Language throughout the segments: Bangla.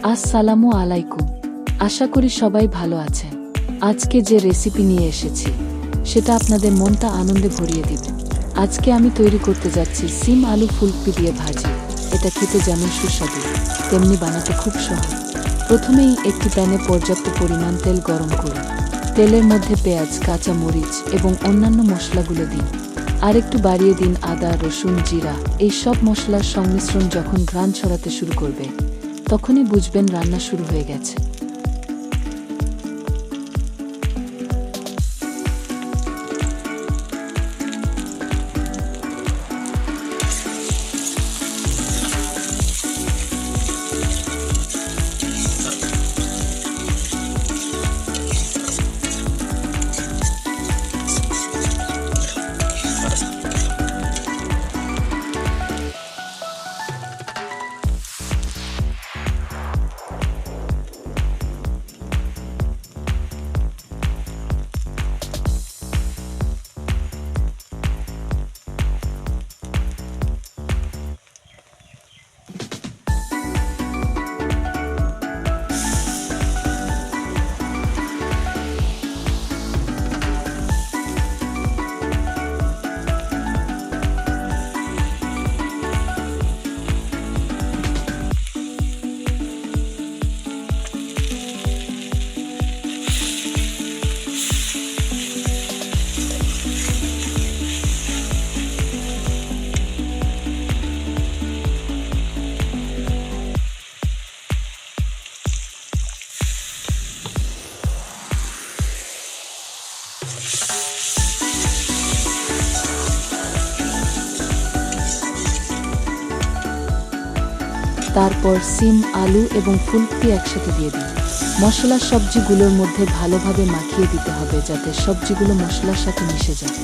আসসালামু আলাইকুম। আশা করি সবাই ভালো আছেন। আজকে যে রেসিপি নিয়ে এসেছি সেটা আপনাদের মনটা আনন্দে ভরিয়ে দিবে। আজকে আমি তৈরি করতে যাচ্ছি সিম আলু ফুলকপি দিয়ে ভাজি। এটা খেতে যেমন সুস্বাদু তেমনি বানাতে খুব সহজ। প্রথমেই একটি প্যানে পর্যাপ্ত পরিমাণ তেল গরম করুন। তেলের মধ্যে পেঁয়াজ, কাঁচা মরিচ এবং অন্যান্য মশলাগুলো দিন। আর একটু বাড়িয়ে দিন আদা, রসুন, জিরা। এই সব মশলার সংমিশ্রণ যখন ঘ্রাণ ছড়াতে শুরু করবে তখনই বুঝবেন রান্না শুরু হয়ে গেছে। তারপর সিম, আলু এবং ফুলকপি একসাথে দিয়ে দিন। মশলা সবজিগুলোর মধ্যে ভালোভাবে মাখিয়ে দিতে হবে যাতে সবজিগুলো মশলার সাথে মিশে যায়।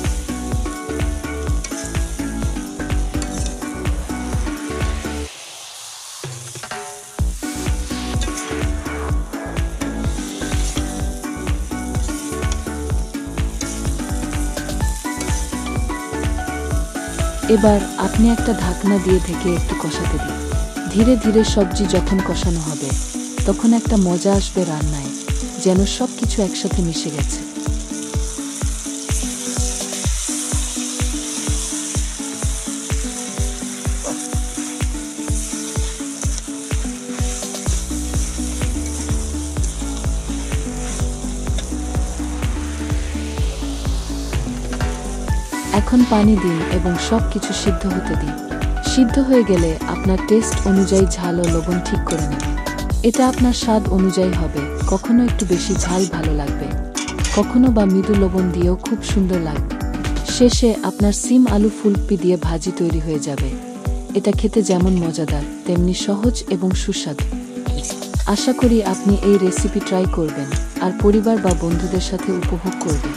এবার আপনি একটা ঢাকনা দিয়ে ঢেকে একটু কষাতে দিন। ধীরে ধীরে সবজি যখন কষানো হবে তখন একটা মজা আসবে রান্নায়, যেন সব কিছু একসাথে মিশে গেছে। এখন পানি দিন এবং সব কিছু সিদ্ধ হতে দিন। সিদ্ধ হয়ে গেলে আপনার টেস্ট অনুযায়ী ঝাল ও লবণ ঠিক করে নেবেন। এটা আপনার স্বাদ অনুযায়ী হবে। কখনো একটু বেশি ঝাল ভালো লাগবে, কখনো বা মৃদু লবণ দিয়েও খুব সুন্দর লাগবে। শেষে আপনার সিম আলু ফুলকপি দিয়ে ভাজি তৈরি হয়ে যাবে। এটা খেতে যেমন মজাদার তেমনি সহজ এবং সুস্বাদু। আশা করি আপনি এই রেসিপি ট্রাই করবেন আর পরিবার বা বন্ধুদের সাথে উপভোগ করবেন।